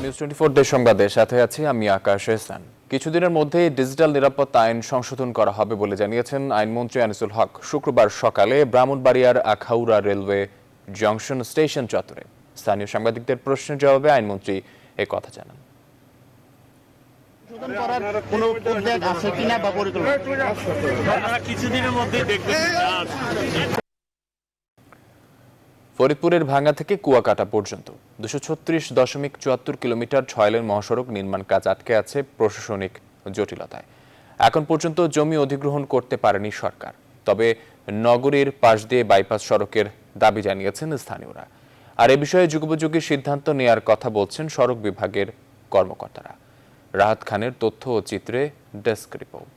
News 24 দেশ সংবাদের সাথে আছি আমি আকাশ এহসান। কিছুদিনের মধ্যে ডিজিটাল নিরাপত্তা আইন সংশোধন করা হবে বলে জানিয়েছেন আইনমন্ত্রী আনিসুল হক। শুক্রবার সকালে ব্রাহ্মণবাড়িয়ার আখাউড়া রেলওয়ে জংশন স্টেশন চত্বরে স্থানীয় সাংবাদিকদের প্রশ্নের জবাবে আইনমন্ত্রী এই কথা জানান। ফরিদপুরের ভাঙ্গা থেকে কুয়াকাটা পর্যন্ত 236.74 কিলোমিটার 6 লেন মহাসড়ক নির্মাণ কাজ আটকে আছে প্রশাসনিক জটিলতায়। এখন পর্যন্ত জমি অধিগ্রহণ করতে পারেনি সরকার। তবে নগরীর পাশ দিয়ে বাইপাস সড়কের দাবি জানিয়েছেন স্থানীয়রা। আর এ বিষয়ে যুগোপযোগী সিদ্ধান্ত নেয়ার কথা বলছেন সড়ক বিভাগের কর্মকর্তারা। রাহাত খানের তথ্য ও চিত্রে ডেস্ক রিপোর্ট।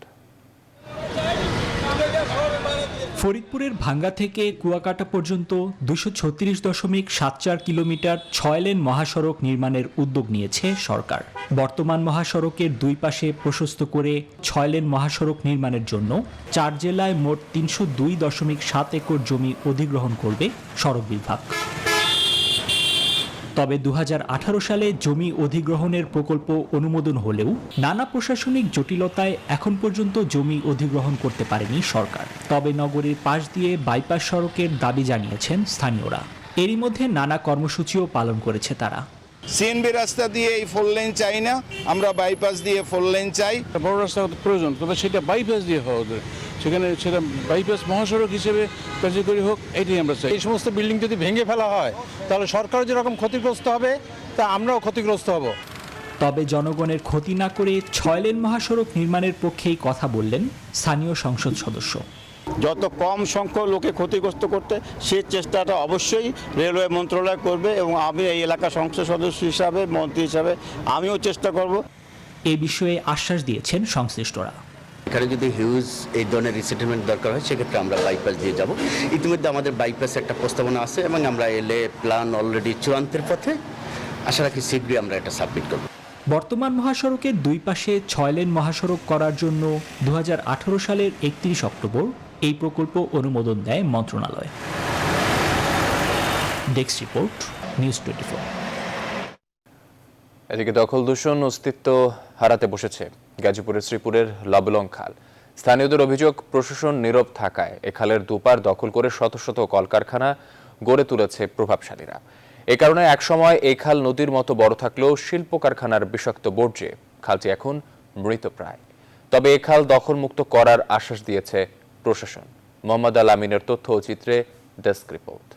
ফরিদপুরের ভাঙ্গা থেকে কুয়াকাটা পর্যন্ত 236.74 কিলোমিটার 6 লেন মহাসড়ক নির্মাণের উদ্যোগ নিয়েছে সরকার। বর্তমান মহাসড়কের দুই পাশে প্রশস্ত করে 6 লেন মহাসড়ক নির্মাণের জন্য 4 জেলায় মোট 302.7 একর জমি অধিগ্রহণ করবে সড়ক বিভাগ। তবে 2018 সালে জমি অধিগ্রহণের প্রকল্প অনুমোদন হলেও নানা প্রশাসনিক জটিলতায় এখন পর্যন্ত জমি অধিগ্রহণ করতে পারেনি সরকার। তবে নগরীর পাশ দিয়ে বাইপাস সড়কের দাবি জানিয়েছেন স্থানীয়রা। এরই মধ্যে নানা কর্মসূচিও পালন করেছে তারা। সিএনবি রাস্তা দিয়ে এই 4 লেন চাই না, আমরা বাইপাস দিয়ে 4 লেন চাই। বড় রাস্তা প্রয়োজন, তবে সেটা বাইপাস দিয়ে হওয়া উচিত। সেখানে সেটা বাইপাস মহাসড়ক হিসেবে কার্যকরী হোক, এটাই আমরা চাই। এই সমস্ত বিল্ডিং যদি ভেঙে ফেলা হয় তাহলে সরকার যেরকম ক্ষতিগ্রস্ত হবে তা আমরাও ক্ষতিগ্রস্ত হব। তবে জনগণের ক্ষতি না করে 6 লেন মহাসড়ক নির্মাণের পক্ষেই কথা বললেন স্থানীয় সংসদ সদস্য। যত কম সংখ্যক লোকে ক্ষতিগ্রস্ত করতে সেই চেষ্টাটা অবশ্যই রেলওয়ে মন্ত্রণালয় করবে এবং আমি এই এলাকার সংসদ সদস্য হিসাবে, মন্ত্রী হিসাবে আমিও চেষ্টা করব। এ বিষয়ে আশ্বাস দিয়েছেন সংশ্লিষ্টরা। এখানে যদি হিউজ এই ধরনের রিসেটেলমেন্ট দরকার হয় সেক্ষেত্রে আমরা বাইপাস দিয়ে যাব। ইতিমধ্যে আমাদের বাইপাসে একটা প্রস্তাবনা আছে এবং আমরা এলে প্ল্যান অলরেডি চূড়ান্তের পথে। আশা রাখি শীঘ্রই আমরা এটা সাবমিট করব। বর্তমান মহাসড়কের দুই পাশে 6 লেন মহাসড়ক করার জন্য 2018 সালের 31 অক্টোবর এই প্রকল্প অনুমোদন দেয় মন্ত্রণালয়। Desk report, news 24। এদিকে দখল দূষণ অস্তিত্ব হারাতে বসেছে গাজীপুরের শ্রীপুরের লবলং খাল। স্থানীয়দের অভিযোগ, প্রশাসন নীরব থাকায় এ খালের দুপার দখল করে শত শত কলকারখানা গড়ে তুলেছে প্রভাবশালীরা। এ কারণে একসময় এই খাল নদীর মতো বড় থাকলেও শিল্প কারখানার বিষাক্ত বর্জ্যে খালটি এখন মৃতপ্রায়। তবে এই খাল দখলমুক্ত করার আশ্বাস দিয়েছে প্রশাসন। মোহাম্মদ আল আমিনের তথ্য ও চিত্রে ডেস্ক রিপোর্ট।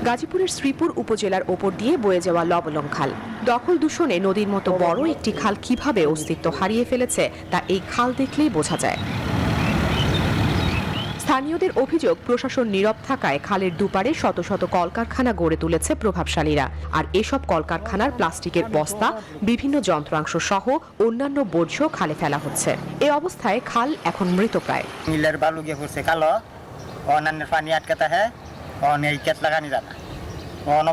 গাজীপুরের শ্রীপুর উপজেলার ওপর দিয়ে বয়ে যাওয়া লবলং খাল দখল দূষণে নদীর মতো বড় একটি খাল কিভাবে অস্তিত্ব হারিয়ে ফেলেছে তা এই খাল দেখলেই বোঝা যায়। স্থানীয়দের অভিযোগ, প্রশাসন নীরব থাকায় খালের দুপারে শত শত কলকারখানা গড়ে তুলেছে প্রভাবশালীরা। আর এসব কলকারখানার প্লাস্টিকের বস্তা, বিভিন্ন যন্ত্রাংশ সহ অন্যান্য বর্জ্য খালে ফেলা হচ্ছে। এ অবস্থায় খাল এখন মৃতপ্রায়। মিলের বালু গিয়ে পড়ছে কালো, অন্যান্য পানি আটকাতে হয়, এই কেট লাগানি জানা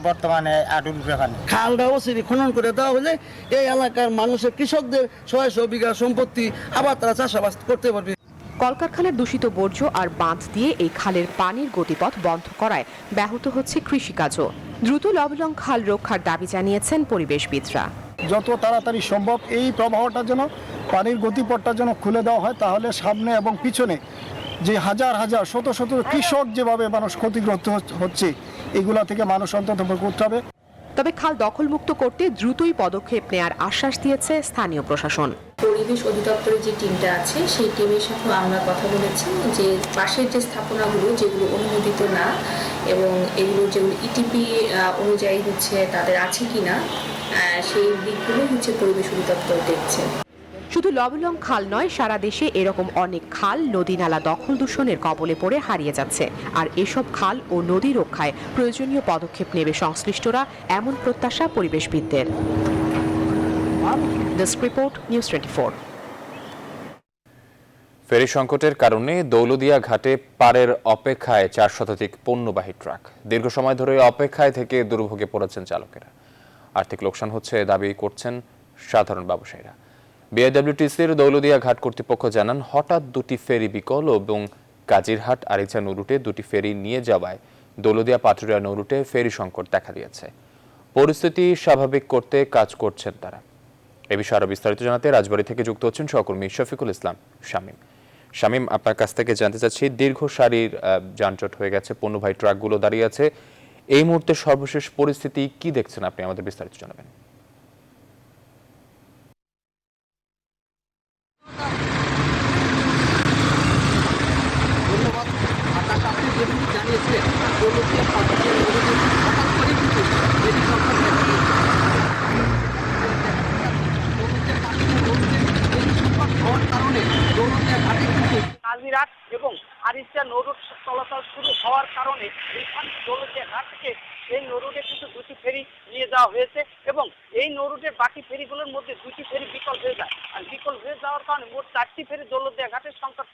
বর্তমানে আডুল পানি। খালটা ওসিরি খনন করে দেওয়া হলে এই এলাকার মানুষের, কৃষকদের 600 বিঘা সম্পত্তি আবার তারা চাষাবাদ করতে পারবে। কলকারখানার দূষিত বর্জ্য আর বাঁধ দিয়ে এই খালের পানির গতিপথ বন্ধ করায় ব্যাহত হচ্ছে কৃষিকাজও। দ্রুত লবলং খাল রক্ষার দাবি জানিয়েছেন পরিবেশবিদরা। যত তাড়াতাড়ি সম্ভব এই প্রবাহটা যেন, পানির গতিপথটা যেন খুলে দেওয়া হয়, তাহলে সামনে এবং পিছনে যে হাজার হাজার শত শত কৃষক যেভাবে মানুষ ক্ষতিগ্রস্ত হচ্ছে, এগুলা থেকে মানুষ অন্তত করতে হবে। তবে খাল দখলমুক্ত করতে দ্রুতই পদক্ষেপ নেয়ার আশ্বাস দিয়েছে স্থানীয় প্রশাসন। পরিবেশ অধিদপ্তরের যে টিমটা আছে সেই টিমের সাথে আমরা কথা বলেছি যে পাশের যে স্থাপনাগুলো যেগুলো অনুমোদিত না এবং এগুলো যেগুলো ইটিপি অনুযায়ী হচ্ছে তাদের আছে কিনা সেই দিকগুলো হচ্ছে পরিবেশ অধিদপ্তর দেখছে। শুধু লবলং খাল নয়, সারা দেশে এরকম অনেক খাল নদী নালা দখল দূষণের কবলে পড়ে হারিয়ে যাচ্ছে। আর এসব খাল ও নদী রক্ষায় প্রয়োজনীয় পদক্ষেপ নেবে সংশ্লিষ্টরা, এমন প্রত্যাশা পরিবেশবিদদের। Desk report, news 24। ফেরি সংকটের কারণে দৌলদিয়া ঘাটে পারের অপেক্ষায় 4 শতাধিক পণ্যবাহী ট্রাক। দীর্ঘ সময় ধরে অপেক্ষায় থেকে দুর্ভোগে পড়েছেন চালকেরা। আর্থিক লোকসান হচ্ছে দাবি করছেন সাধারণ ব্যবসায়ীরা। বিআইডব্লিউটিসির দৌলদিয়া ঘাট কর্তৃপক্ষ জানান, হঠাৎ দুটি ফেরি বিকল এবং কাজিরহাট আরিচা নৌরুটে দুটি ফেরি নিয়ে যাওয়ায় দৌলদিয়া পাটুরিয়া নৌরুটে ফেরি সংকট দেখা দিয়েছে। পরিস্থিতি স্বাভাবিক করতে কাজ করছেন তারা। এ বিষয়ে আরো বিস্তারিত জানাতে রাজবাড়ী থেকে যুক্ত হচ্ছেন সহকর্মী শফিকুল ইসলাম শামীম। শামীম, আপনার কাছ থেকে জানতে চাচ্ছি, দীর্ঘ সারির যানজট হয়ে গেছে, পণ্যবাহী ট্রাকগুলো দাঁড়িয়ে আছে, এই মুহূর্তে সর্বশেষ পরিস্থিতি কি দেখছেন আপনি? আমাদের বিস্তারিত জানাবেন। কাজিরাট এবং আরিচা নৌরুট চলাচল শুরু হওয়ার কারণে এইখানে দৌলতদিয়া ঘাট থেকে এই নৌরুটে কিন্তু দুটি ফেরি নিয়ে যাওয়া হয়েছে এবং এই নৌরুটের বাকি ফেরিগুলোর মধ্যে দুটি ফেরি বিকল হয়ে যায়। আর বিকল হয়ে যাওয়ার কারণে মোট 4টি ফেরি দৌলতদিয়া ঘাটের সংকট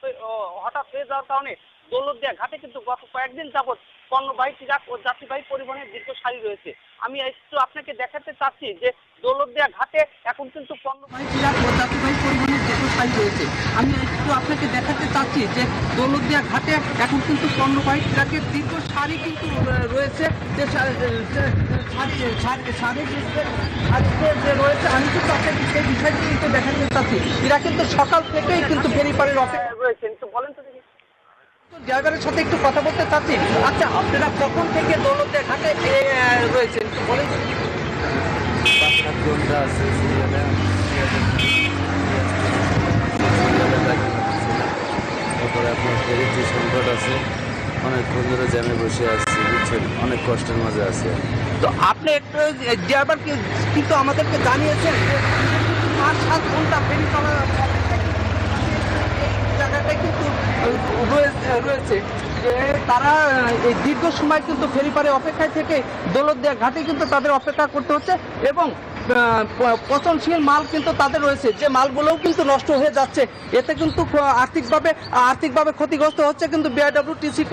হঠাৎ হয়ে যাওয়ার কারণে দৌলতদিয়া ঘাটে কিন্তু গত কয়েকদিন যাবৎ পণ্যবাহী ট্রাক ও যাত্রীবাহী পরিবহনের দীর্ঘ সারি রয়েছে। আমি একটু আপনাকে দেখাতে চাচ্ছি যে দৌলতদিয়া ঘাটে এখন কিন্তু পণ্যবাহী ট্রাক ও যাত্রীবাহী পরিবহনের দীর্ঘ সারি রয়েছে। আমি একটু আপনাকে দেখাতে চাচ্ছি যে দৌলতদিয়া ঘাটে এখন কিন্তু পণ্যবাহী ট্রাকের দীর্ঘ সারি কিন্তু রয়েছে, যে সারিতে যে রয়েছে। আমি কিন্তু আপনাকে সেই বিষয়টি কিন্তু দেখাতে চাচ্ছি। এরা কিন্তু সকাল থেকেই কিন্তু ফেরিপাড়ের অপেক্ষায় রয়েছেন। তো বলেন তো দেখি, ড্রাইভারের সাথে একটু কথা বলতে চাচ্ছি। আচ্ছা, আপনারা কখন থেকে দৌলতদিয়া ঘাটে রয়েছেন একটু বলেন। 5-7 ঘন্টা আছে তারপরে আপনার ফেরির যে সংকট আছে, অনেকক্ষণ ধরে জ্যামে বসে আসছি, বুঝছেন, অনেক কষ্টের মাঝে আছে। তো আপনি একটু ড্রাইভার কিন্তু আমাদেরকে জানিয়েছেন যে 5-7 ঘন্টা ফেরি চলা জায়গাটায় কিন্তু রয়েছে, যে তারা এই দীর্ঘ সময় কিন্তু ফেরিপাড়ে অপেক্ষায় থেকে দৌলতদিয়া ঘাটে কিন্তু তাদের অপেক্ষা করতে হচ্ছে এবং পচনশীল মাল কিন্তু তাদের রয়েছে, যে মালগুলোও কিন্তু নষ্ট হয়ে যাচ্ছে। এতে কিন্তু আর্থিকভাবে ক্ষতিগ্রস্ত হচ্ছে কিন্তু বিআইডব্লিউটিসি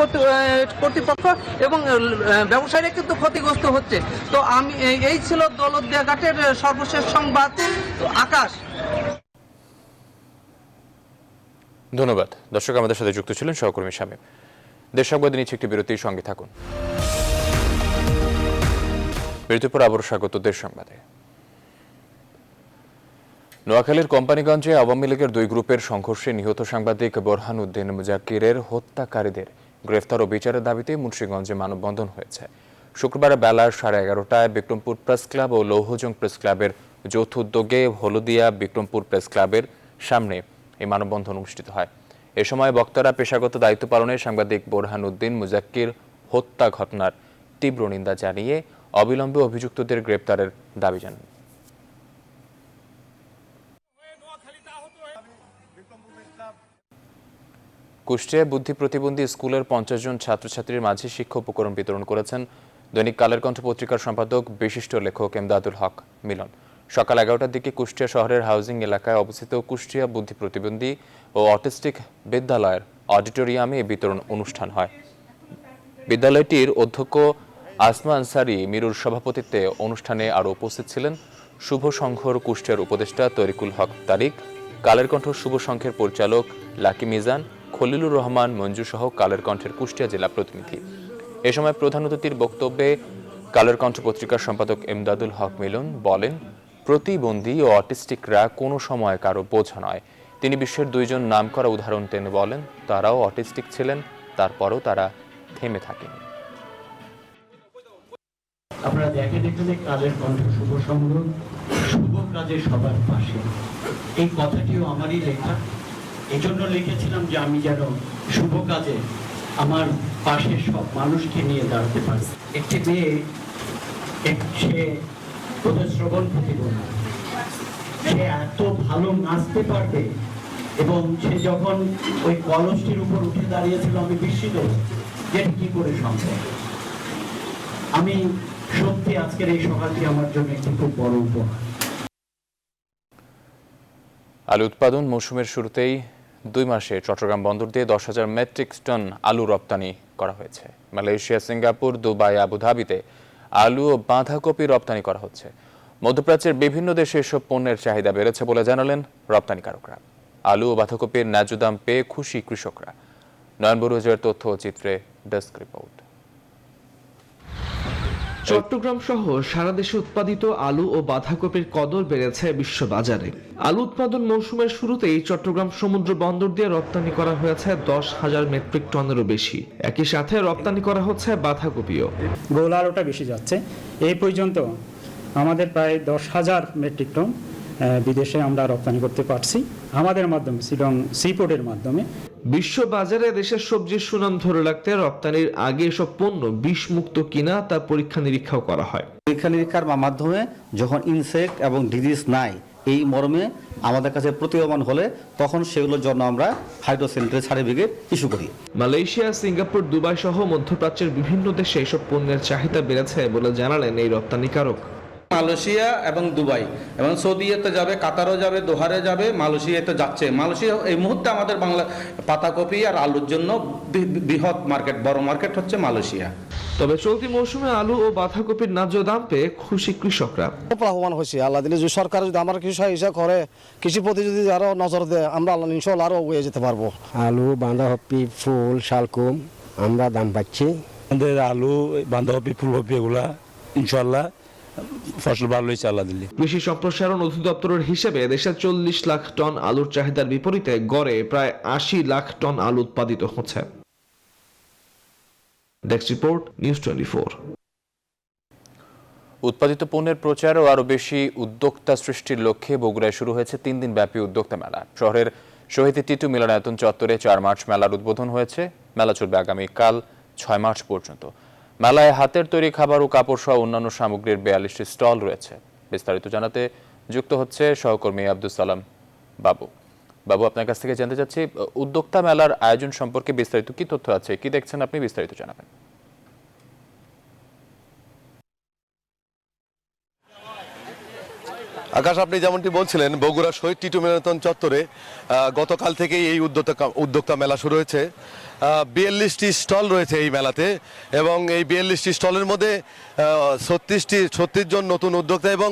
কর্তৃপক্ষ এবং ব্যবসায়ীরা কিন্তু ক্ষতিগ্রস্ত হচ্ছে। তো এই ছিল দৌলতদিয়া ঘাটের সর্বশেষ সংবাদ। আকাশ। ধন্যবাদ। দর্শক, আমাদের সাথে যুক্ত ছিলেন সহকর্মী শামীম। দেশ সংবাদে নিচ্ছে একটি বিরতির সঙ্গে থাকুন। বিরতির পর আবারও স্বাগত দেশ সংবাদে। নোয়াখালীর কোম্পানিগঞ্জে আওয়ামী লীগের দুই গ্রুপের সংঘর্ষে নিহত সাংবাদিক বোরহান উদ্দিন মুজাক্কিরের হত্যাকারীদের গ্রেফতার ও বিচারের দাবিতে মুন্সিগঞ্জে মানববন্ধন হয়েছে। শুক্রবার বেলা 11:30টায় বিক্রমপুর প্রেস ক্লাব ও লৌহজং প্রেস ক্লাবের যৌথ উদ্যোগে হলদিয়া বিক্রমপুর প্রেস ক্লাবের সামনে এই মানববন্ধন অনুষ্ঠিত হয়। এ সময় বক্তারা পেশাগত দায়িত্ব পালনে সাংবাদিক বোরহান উদ্দিন মুজাক্কির হত্যা ঘটনার তীব্র নিন্দা জানিয়ে অবিলম্বে অভিযুক্তদের গ্রেপ্তারের দাবি জানান। কুষ্টিয়ায় বুদ্ধি প্রতিবন্ধী স্কুলের 50 জন ছাত্রছাত্রীর মাঝে শিক্ষা উপকরণ বিতরণ করেছেন দৈনিক কালের কণ্ঠ পত্রিকার সম্পাদক বিশিষ্ট লেখক এমদাদুল হক মিলন। সকাল 11টার দিকে কুষ্টিয়া শহরের হাউজিং এলাকায় অবস্থিত কুষ্টিয়া বুদ্ধি প্রতিবন্ধী ও অটিস্টিক বিদ্যালয়ের অডিটোরিয়ামে এই বিতরণ অনুষ্ঠান হয়। বিদ্যালয়টির অধ্যক্ষ আসমা আনসারি মিরুর সভাপতিত্বে অনুষ্ঠানে আরও উপস্থিত ছিলেন শুভ সংঘর কুষ্টিয়ার উপদেষ্টা তরিকুল হক তারিক, কালের কণ্ঠ শুভ সংঘের পরিচালক লাকি মিজান, খলিলুর রহমান মঞ্জু সহ কালের কণ্ঠের কুষ্টিয়া জেলা প্রতিনিধি। এ সময় প্রধান অতিথির বক্তব্যে কালের কণ্ঠ পত্রিকার সম্পাদক এমদাদুল হক মিলন বলেন, প্রতিবন্ধী ও অটিস্টিকরা কোনো সময় কারো বোঝা নয়। তিনি বিশ্বের 2 জন নামকরা উদাহরণ টেনে বলেন, তারাও অটিস্টিক ছিলেন, তারপরও তারা থেমে থাকেনি। আপনারা দেখেন এখানে কালের কণ্ঠ শুভ সংঘ, শুভ কাজে সবার পাশে, এই কথাটিও আমারই লেখা। এই জন্য লিখেছিলাম যে আমি যেন শুভ কাজে আমার পাশে সব মানুষকে নিয়ে দাঁড়াতে পারি। একটি মেয়ে, সে বোধহয় শ্রবণ প্রতিবন্ধী, সে এত ভালো নাচতে পারবে এবং সে যখন ওই কলসটির উপর উঠে দাঁড়িয়েছিল আমি বিস্মিত যে কি করে সম্ভব। আমি সত্যি আজকের এই সভাটি আমার জন্য একটি খুব বড় উপহার। আলু উৎপাদন মৌসুমের শুরুতেই 2 মাসে চট্টগ্রাম বন্দর দিয়ে 10,000 মেট্রিক টন আলু রপ্তানি করা হয়েছে। মালয়েশিয়া, সিঙ্গাপুর, দুবাই, আবুধাবিতে আলু ও বাঁধাকপি রপ্তানি করা হচ্ছে। মধ্যপ্রাচ্যের বিভিন্ন দেশে এসব পণ্যের চাহিদা বেড়েছে বলে জানালেন রপ্তানিকারকরা। আলু ও বাঁধাকপির ন্যায্য দাম পেয়ে খুশি কৃষকরা। নয়ন বড়ুয়ার তথ্য ও চিত্রে ডেস্ক রিপোর্ট। চট্টগ্রাম সহ সারা দেশে উৎপাদিত আলু ও বাঁধাকপির কদর বেড়েছে বিশ্ববাজারে। আলু উৎপাদন মৌসুমের শুরুতেই চট্টগ্রাম সমুদ্র বন্দর দিয়ে রপ্তানি করা হয়েছে 10,000 মেট্রিক টনেরও বেশি। একই সাথে রপ্তানি করা হচ্ছে বাঁধাকপিও। গোল আলুটা বেশি যাচ্ছে। এই পর্যন্ত আমাদের প্রায় 10,000 মেট্রিক টন বিদেশে আমরা রপ্তানি করতে পারছি আমাদের মাধ্যমে, শিলং সিপোর্টের মাধ্যমে। বিশ্ববাজারে দেশের সবজির সুনাম ধরে রাখতে রপ্তানির আগে এসব পণ্য বিষমুক্ত কিনা তা পরীক্ষা নিরীক্ষাও করা হয়। পরীক্ষা নিরীক্ষার মাধ্যমে যখন ইনসেক্ট এবং ডিজিজ নাই এই মর্মে আমাদের কাছে প্রতীয়মান হলে তখন সেগুলোর জন্য আমরা ফাইটোসেনিটারি সার্টিফিকেট ইস্যু করি। মালয়েশিয়া, সিঙ্গাপুর, দুবাই সহ মধ্যপ্রাচ্যের বিভিন্ন দেশে এসব পণ্যের চাহিদা বেড়েছে বলে জানালেন এই রপ্তানিকারক। মালয়েশিয়া এবং দুবাই এবং সৌদিতে যাবে, কাতারও যাবে, দোহারে যাবে, মালয়েশিয়াতে যাচ্ছে। মালয়েশিয়া এই মুহূর্তে আমাদের বাংলা পাতাকপি আর আলুর জন্য বৃহৎ মার্কেট, বড় মার্কেট হচ্ছে মালয়েশিয়া। তবে চলতি মৌসুমে আলু ও বাঁধাকপির ন্যায্য দাম পেয়ে খুশি কৃষকরা। লাভবান হয়েছি আল্লাহ দিলে। যদি সরকার যদি আমার কৃষি হিসাব করে, কৃষি প্রতি যদি আরো নজর দেয়, আমরা আল্লাহ ইনশাআল্লাহ আরো এগিয়ে যেতে পারবো। আলু, বাঁধাকপি, ফুল, শালকুম আমরা দাম পাচ্ছি। আমাদের আলু, বাঁধাকপি, ফুলকপি এগুলা ইনশাআল্লাহ ফসল ভালো হয়েছে আল্লাহ দিলে। কৃষি সম্প্রসারণ অধিদপ্তরের হিসেবে দেশে 40 লাখ টন আলুর চাহিদার বিপরীতে গড়ে প্রায় 80 লাখ টন আলু উৎপাদিত হচ্ছে। Desk report, news 24। উৎপাদিত পণ্যের প্রচার ও আরও বেশি উদ্যোক্তা সৃষ্টির লক্ষ্যে বগুড়ায় শুরু হয়েছে 3 দিন ব্যাপী উদ্যোক্তা মেলা। শহরের শহীদ টিটু মিলনায়তন চত্বরে 4 মার্চ মেলার উদ্বোধন হয়েছে। মেলা চলবে আগামীকাল 6 মার্চ পর্যন্ত। মেলায় হাতের তৈরি খাবার ও কাপড় সহ অন্যান্য সামগ্রীর 42টি স্টল রয়েছে। বিস্তারিত জানাতে যুক্ত হচ্ছে সহকর্মী আব্দুল সালাম বাবু। বাবু, আপনার কাছ থেকে জানতে চাচ্ছি, উদ্যোক্তা মেলার আয়োজন সম্পর্কে বিস্তারিত কি তথ্য আছে, কি দেখছেন আপনি, বিস্তারিত জানাবেন। আকাশ, আপনি যেমনটি বলছিলেন, বগুড়া শহীদ টিটু মিলনায়তন চত্বরে গতকাল থেকেই এই উদ্যোক্তা মেলা শুরু হয়েছে। 42টি স্টল রয়েছে এই মেলাতে এবং এই 42টি স্টলের মধ্যে 36 জন নতুন উদ্যোক্তা এবং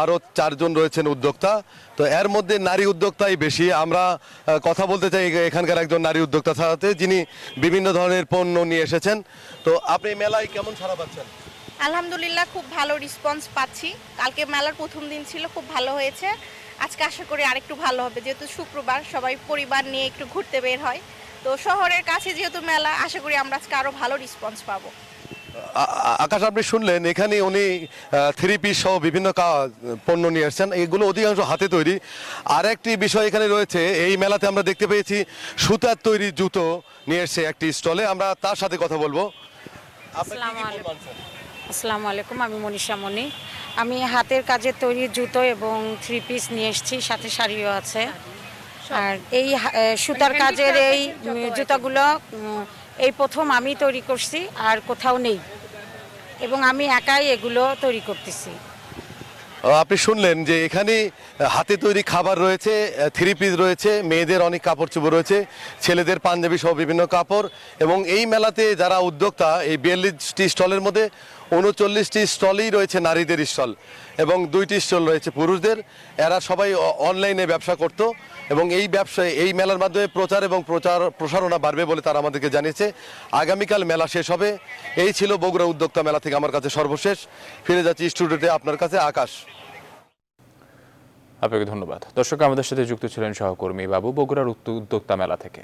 আরও 4 জন রয়েছেন উদ্যোক্তা। তো এর মধ্যে নারী উদ্যোক্তাই বেশি। আমরা কথা বলতে চাই এখানকার একজন নারী উদ্যোক্তার সাথে, যিনি বিভিন্ন ধরনের পণ্য নিয়ে এসেছেন। তো আপনি মেলায় কেমন সাড়া পাচ্ছেন? আলহামদুলিল্লাহ, খুব ভালো রেসপন্স পাচ্ছি। কালকে মেলার প্রথম দিন ছিল, খুব ভালো হয়েছে। আজকে আশা করি আরেকটু ভালো হবে, যেহেতু শুক্রবার সবাই পরিবার নিয়ে একটু ঘুরতে বের হয়। তো শহরের কাছে যেহেতু মেলা, আশা করি আমরা আজকে আরো ভালো রেসপন্স পাবো। আকাশ, আপনি শুনলেন এখানে উনি 3 পিস সহ বিভিন্ন পণ্য নিয়ে আসছেন, এগুলো অধিকাংশ হাতে তৈরি। আর একটি বিষয় এখানে রয়েছে, এই মেলাতে আমরা দেখতে পেয়েছি সুতার তৈরি জুতো নিয়ে এসছে একটি স্টলে। আমরা তার সাথে কথা বলবো। আসসালামু আলাইকুম, আমি মনীষা মণি। আমি হাতের কাজের তৈরি জুতো এবং 3 পিস নিয়ে এসেছি, সাথে শাড়িও আছে। আর এই সুতার কাজের এই জুতাগুলো এই প্রথম আমি তৈরি করছি, আর কোথাও নেই, এবং আমি একাই এগুলো তৈরি করতেছি। আপনি শুনলেন যে এখানে হাতে তৈরি খাবার রয়েছে, 3 পিস রয়েছে, মেয়েদের অনেক কাপড় চোপড় রয়েছে, ছেলেদের পাঞ্জাবি সহ বিভিন্ন কাপড়। এবং এই মেলাতে যারা উদ্যোক্তা, এই 42টি স্টলের মধ্যে 39টি স্টলই রয়েছে নারীদের স্টল এবং 2টি স্টল রয়েছে পুরুষদের। এরা সবাই অনলাইনে ব্যবসা করত এবং এই ব্যবসায় এই মেলার মাধ্যমে প্রচার এবং প্রসারণা বাড়বে বলে তারা আমাদেরকে জানিয়েছে। আগামীকাল মেলা শেষ হবে। এই ছিল বগুড়া উদ্যোক্তা মেলা থেকে আমার কাছে সর্বশেষ। ফিরে যাচ্ছি স্টুডিওতে আপনার কাছে। আকাশ, আপনাকে ধন্যবাদ। দর্শক, আমাদের সাথে যুক্ত ছিলেন সহকর্মী বাবু বগুড়ার উদ্যোক্তা মেলা থেকে।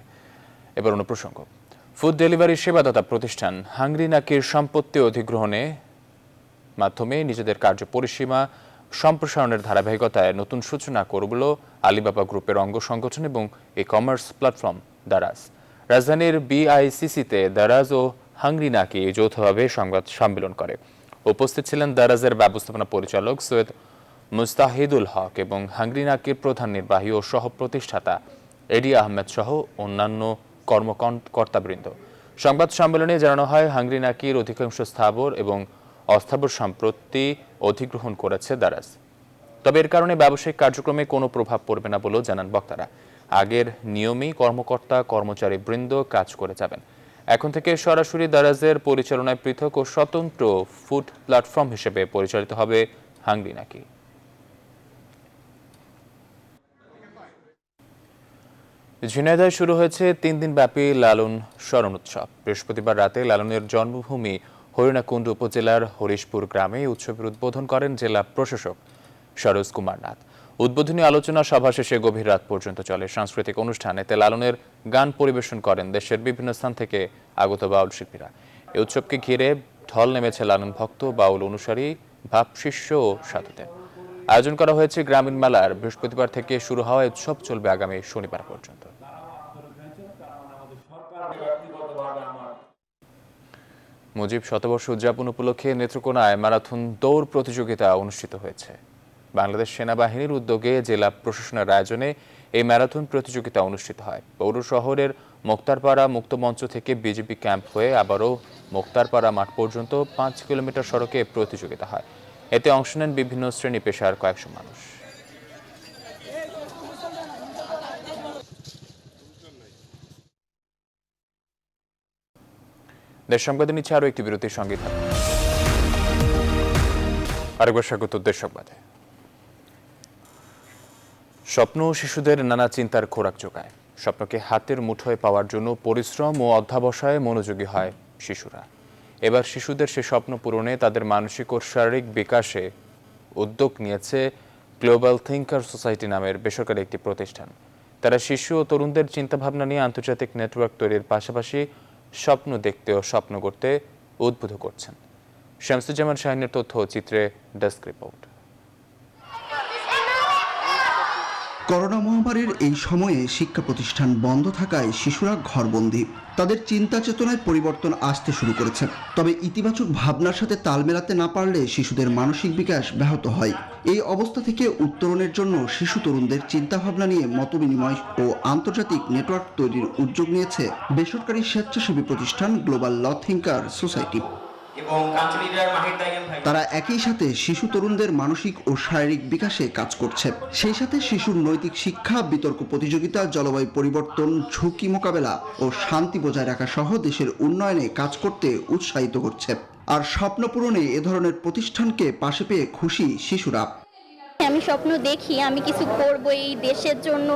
এবার অন্য প্রসঙ্গ। ফুড ডেলিভারি সেবাদাতা প্রতিষ্ঠান হাংরি নাকির সম্পত্তি অধিগ্রহণে মাধ্যমে নিজেদের কার্য পরিসীমা সম্প্রসারণের ধারাবাহিকতায় নতুন সূচনা করল আলিবাবা গ্রুপের অঙ্গ সংগঠন এবং ই কমার্স প্ল্যাটফর্ম দারাজ। রাজধানীর বিআইসিসিতে দারাজ ও হাংরি নাকি যৌথভাবে সংবাদ সম্মেলন করে। উপস্থিত ছিলেন দারাজের ব্যবস্থাপনা পরিচালক সৈয়দ মুস্তাহিদুল হক এবং হাংরি নাকির প্রধান নির্বাহী ও সহ প্রতিষ্ঠাতা এডি আহমেদ সহ অন্যান্য কর্মকর্তাবৃন্দ। সংবাদ সম্মেলনে জানানো হয়, হাংরি নাকির অধিকাংশ স্থাবর এবং অস্থাবর সম্পত্তি অধিগ্রহণ করেছে দারাজ। তবে এর কারণে ব্যবসায়িক কার্যক্রমে কোনো প্রভাব পড়বে না বলেও জানান বক্তারা। আগের নিয়মেই কর্মকর্তা কর্মচারী বৃন্দ কাজ করে যাবেন। এখন থেকে সরাসরি দারাজের পরিচালনায় পৃথক ও স্বতন্ত্র ফুড প্ল্যাটফর্ম হিসেবে পরিচালিত হবে হাংরি নাকি। ঝিনাইদহে শুরু হয়েছে 3 দিন ব্যাপী লালন স্মরণ উৎসব। বৃহস্পতিবার রাতে লালনের জন্মভূমি হরিণাকুণ্ড উপজেলার হরিশপুর গ্রামে এই উৎসবের উদ্বোধন করেন জেলা প্রশাসক সরোজ কুমার নাথ। উদ্বোধনী আলোচনা সভা শেষে গভীর রাত পর্যন্ত চলে সাংস্কৃতিক অনুষ্ঠানে লালনের গান পরিবেশন করেন দেশের বিভিন্ন স্থান থেকে আগত বাউল শিল্পীরা। এই উৎসবকে ঘিরে ঢল নেমেছে লালন ভক্ত, বাউল অনুসারী, ভাব শিষ্য ও সাধুদের। আয়োজন করা হয়েছে গ্রামীণ মেলার। বৃহস্পতিবার থেকে শুরু হওয়া উৎসব চলবে আগামী শনিবার পর্যন্ত। মুজিব শতবর্ষ উদযাপন উপলক্ষে নেত্রকোনায় ম্যারাথন দৌড় প্রতিযোগিতা অনুষ্ঠিত হয়েছে। বাংলাদেশ সেনাবাহিনীর উদ্যোগে জেলা প্রশাসনের আয়োজনে এই ম্যারাথন প্রতিযোগিতা অনুষ্ঠিত হয়। পৌর শহরের মোক্তারপাড়া মুক্ত মঞ্চ থেকে বিজেপি ক্যাম্প হয়ে আবারও মোক্তারপাড়া মাঠ পর্যন্ত 5 কিলোমিটার সড়কে প্রতিযোগিতা হয়। এতে অংশ নেন বিভিন্ন শ্রেণী পেশার কয়েকশো মানুষ। দেশ সংবাদে নিচ্ছে আরও একটি বিরতির সঙ্গে থাকুন। আরেকবার স্বাগত দেশ সংবাদে। স্বপ্ন শিশুদের নানা চিন্তার খোরাক যোগায়। স্বপ্নকে হাতের মুঠোয় পাওয়ার জন্য পরিশ্রম ও অধ্যাবসায়ে মনোযোগী হয় শিশুরা। এবার শিশুদের সে স্বপ্ন পূরণে তাদের মানসিক ও শারীরিক বিকাশে উদ্যোগ নিয়েছে গ্লোবাল থিঙ্কার সোসাইটি নামের বেসরকারি একটি প্রতিষ্ঠান। তারা শিশু ও তরুণদের চিন্তাভাবনা নিয়ে আন্তর্জাতিক নেটওয়ার্ক তৈরির পাশাপাশি স্বপ্ন দেখতে ও স্বপ্ন করতে উদ্বুদ্ধ করছেন। শামসুজ্জামান শাহিনের তথ্য চিত্রে ডেস্ক রিপোর্ট। করোনা মহামারীর এই সময়ে শিক্ষা প্রতিষ্ঠান বন্ধ থাকায় শিশুরা ঘরবন্দি। তাদের চিন্তা চেতনায় পরিবর্তন আসতে শুরু করেছে। তবে ইতিবাচক ভাবনার সাথে তাল মেলাতে না পারলে শিশুদের মানসিক বিকাশ ব্যাহত হয়। এই অবস্থা থেকে উত্তরণের জন্য শিশু তরুণদের চিন্তাভাবনা নিয়ে মতবিনিময় ও আন্তর্জাতিক নেটওয়ার্ক তৈরির উদ্যোগ নিয়েছে বেসরকারি স্বেচ্ছাসেবী প্রতিষ্ঠান গ্লোবাল ল থিঙ্কার সোসাইটি। তারা একই সাথে শিশু তরুণদের মানসিক ও শারীরিক বিকাশে কাজ করছে। সেই সাথে শিশুর নৈতিক শিক্ষা, বিতর্ক প্রতিযোগিতা, জলবায়ু পরিবর্তন, ঝুঁকি মোকাবেলা ও শান্তি বজায় রাখা সহ দেশের উন্নয়নে কাজ করতে উৎসাহিত করছে। আর স্বপ্ন পূরণে এ ধরনের প্রতিষ্ঠানকে পাশে পেয়ে খুশি শিশুরা। আমি স্বপ্ন দেখি আমি কিছু করব এই দেশের জন্য,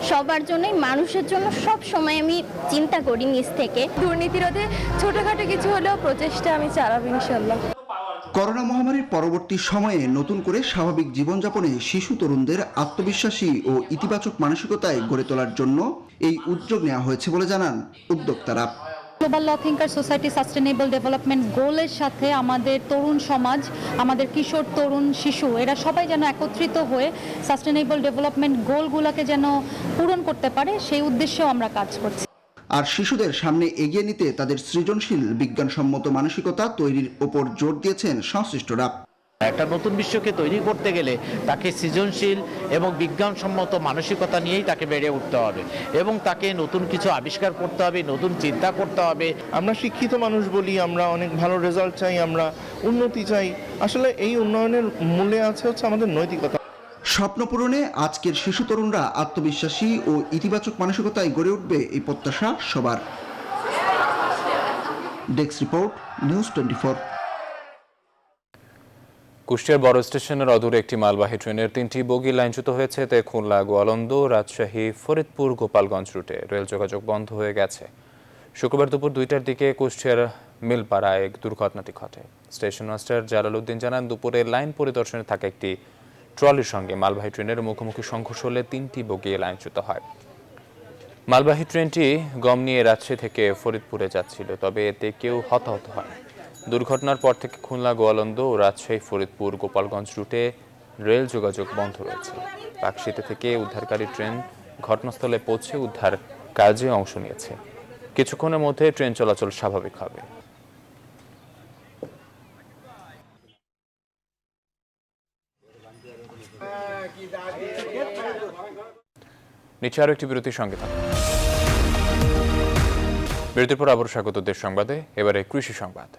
সবার জন্যই, মানুষের জন্য। সব সময় আমি চিন্তা করি নিজ থেকে। দুর্নীতি রোধে ছোটখাটো কিছু হলেও প্রচেষ্টা আমি চালাবো ইনশাআল্লাহ। করোনা মহামারীর পরবর্তী সময়ে নতুন করে স্বাভাবিক জীবনযাপনে শিশু তরুণদের আত্মবিশ্বাসী ও ইতিবাচক মানসিকতায় গড়ে তোলার জন্য এই উদ্যোগ নেওয়া হয়েছে বলে জানান উদ্যোক্তারা। গ্লোবাল ল থিঙ্কার সোসাইটি সাস্টেনেবল ডেভেলপমেন্ট গোলের সাথে আমাদের তরুণ সমাজ, আমাদের কিশোর, তরুণ, শিশু এরা সবাই যেন একত্রিত হয়ে সাস্টেনেবল ডেভেলপমেন্ট গোলগুলোকে যেন পূরণ করতে পারে, সেই উদ্দেশ্যেও আমরা কাজ করছি। আর শিশুদের সামনে এগিয়ে নিতে তাদের সৃজনশীল বিজ্ঞানসম্মত মানসিকতা তৈরির ওপর জোর দিয়েছেন সংশ্লিষ্টরা। একটা নতুন বিশ্বকে তৈরি করতে গেলে তাকে সৃজনশীল এবং বিজ্ঞানসম্মত মানসিকতা নিয়েই তাকে বেড়ে উঠতে হবে এবং তাকে নতুন কিছু আবিষ্কার করতে হবে, নতুন চিন্তা করতে হবে। আমরা শিক্ষিত মানুষ বলি, আমরা অনেক ভালো রেজাল্ট চাই, আমরা উন্নতি চাই। আসলে এই উন্নয়নের মূলে আছে হচ্ছে আমাদের নৈতিকতা। স্বপ্ন পূরণে আজকের শিশু তরুণরা আত্মবিশ্বাসী ও ইতিবাচক মানসিকতায় গড়ে উঠবে, এই প্রত্যাশা সবার। Desk report, news 24। কুষ্টিয়ার বড় স্টেশনের অদূরে একটি মালবাহী ট্রেনের 3টি বগি লাইনচ্যুত হয়েছে। এতে খুলনা, গোয়ালন্দ, রাজশাহী, ফরিদপুর, গোপালগঞ্জ রুটে রেল যোগাযোগ বন্ধ হয়ে গেছে। শুক্রবার দুপুর 2টার দিকে কুষ্টিয়ার মিলপাড়ায় এক দুর্ঘটনাটি ঘটে। স্টেশন মাস্টার জালাল উদ্দিন জানান, দুপুরে লাইন পরিদর্শনে থাকা একটি ট্রলির সঙ্গে মালবাহী ট্রেনের মুখোমুখি সংঘর্ষ হলে 3টি বগি লাইনচ্যুত হয়। মালবাহী ট্রেনটি গম নিয়ে রাজশাহী থেকে ফরিদপুরে যাচ্ছিল, তবে এতে কেউ হতাহত হয়। দুর্ঘটনার পর থেকে খুলনা, গোয়ালন্দ ও রাজশাহী, ফরিদপুর, গোপালগঞ্জ রুটে রেল যোগাযোগ বন্ধ রয়েছে। পাকশিতে থেকে উদ্ধারকারী ট্রেন ঘটনাস্থলে পৌঁছে উদ্ধার কাজে অংশ নিয়েছে। কিছুক্ষণের মধ্যে ট্রেন চলাচল স্বাভাবিক হবে। নিচে আরো একটি বিরতির সঙ্গে থাকুন। বিরতির পর আবার স্বাগত দেশ সংবাদে। এবারে কৃষি সংবাদ।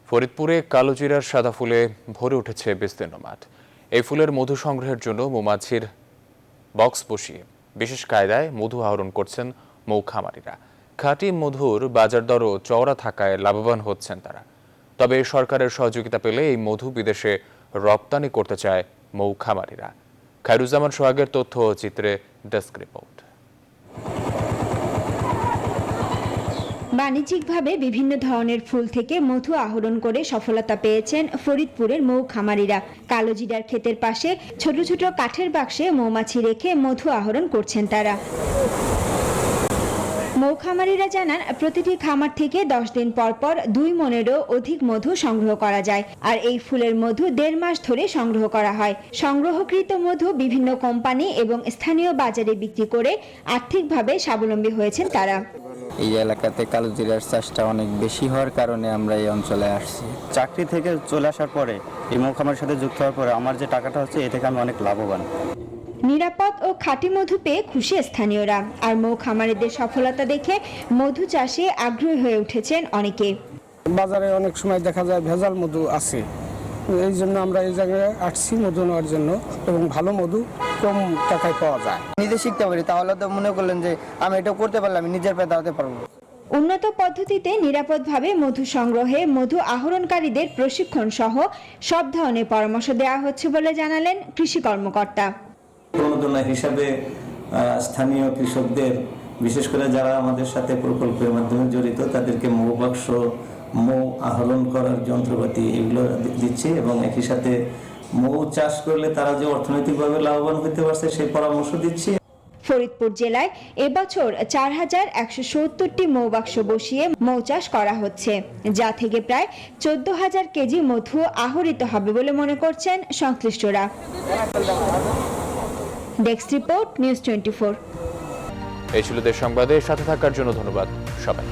ফরিদপুরে কালোজিরার সাদা ফুলে ভরে উঠেছে বিস্তীর্ণ মাঠ। এই ফুলের মধু সংগ্রহের জন্য মৌমাছির বক্স বসিয়ে বিশেষ কায়দায় মধু আহরণ করছেন মৌ খামারিরা। খাঁটি মধুর বাজার দরও চওড়া থাকায় লাভবান হচ্ছেন তারা। তবে সরকারের সহযোগিতা পেলে এই মধু বিদেশে রপ্তানি করতে চায় মৌ খামারিরা। খায়রুজ্জামান সোহাগের তথ্য ও চিত্রে ডেস্ক রিপোর্ট। বাণিজ্যিকভাবে বিভিন্ন ধরনের ফুল থেকে মধু আহরণ করে সফলতা পেয়েছেন ফরিদপুরের মৌ খামারিরা। কালোজিরার ক্ষেতের পাশে ছোট ছোট কাঠের বাক্সে মৌমাছি রেখে মধু আহরণ করছেন তারা। মৌ খামারিরা জানান, প্রতিটি খামার থেকে 10 দিন পর পর 2 মনেরও অধিক মধু সংগ্রহ করা যায়। আর এই ফুলের মধু 1.5 মাস ধরে সংগ্রহ করা হয়। সংগ্রহকৃত মধু বিভিন্ন কোম্পানি এবং স্থানীয় বাজারে বিক্রি করে আর্থিকভাবে স্বাবলম্বী হয়েছেন তারা। এই এলাকাতে কালোজিরার চাষটা অনেক বেশি হওয়ার কারণে আমরা এই অঞ্চলে আসছি। চাকরি থেকে চলে আসার পরে এই মৌ খামারের সাথে যুক্ত হওয়ার পরে আমার যে টাকাটা হচ্ছে এ থেকে আমি অনেক লাভবান। নিরাপদ ও খাঁটি মধু পেয়ে খুশি স্থানীয়রা। আর মৌ খামারিদের সফলতা দেখে মধু চাষে আগ্রহী হয়ে উঠেছেন অনেকে। বাজারে অনেক সময় দেখা যায় ভেজাল মধু আছে, এই জন্য আমরা এই জায়গায় আসছি মধু নেওয়ার জন্য, এবং ভালো মধু কম টাকায় পাওয়া যায়। নিজে শিখতে পারি তাহলে তো মনে করলেন যে আমি এটা করতে পারলাম, আমি নিজের পায়ে দাঁড়াতে পারবো। উন্নত পদ্ধতিতে নিরাপদভাবে মধু সংগ্রহে মধু আহরণকারীদের প্রশিক্ষণ সহ সব ধরনের পরামর্শ দেওয়া হচ্ছে বলে জানালেন কৃষি কর্মকর্তা। প্রণোদনা হিসাবে স্থানীয় কৃষকদের, বিশেষ করে যারা আমাদের সাথে প্রকল্পের মাধ্যমে জড়িত, তাদেরকে মৌ বাক্স, মৌ আহরণ করার যন্ত্রপাতি এগুলো দিচ্ছে, এবং একই সাথে মৌ চাষ করলে তারা যে অর্থনৈতিকভাবে লাভবান হতে পারছে সেই পরামর্শ দিচ্ছি। ফরিদপুর জেলায় এবছর 4170টি মৌবাক্স বসিয়ে মৌ চাষ করা হচ্ছে, যা থেকে প্রায় 14,000 কেজি মধু আহরিত হবে বলে মনে করছেন সংশ্লিষ্টরা। Desk report, news 24। এই ছিল দেশ সংবাদে। সাথে থাকার জন্য ধন্যবাদ সবাই।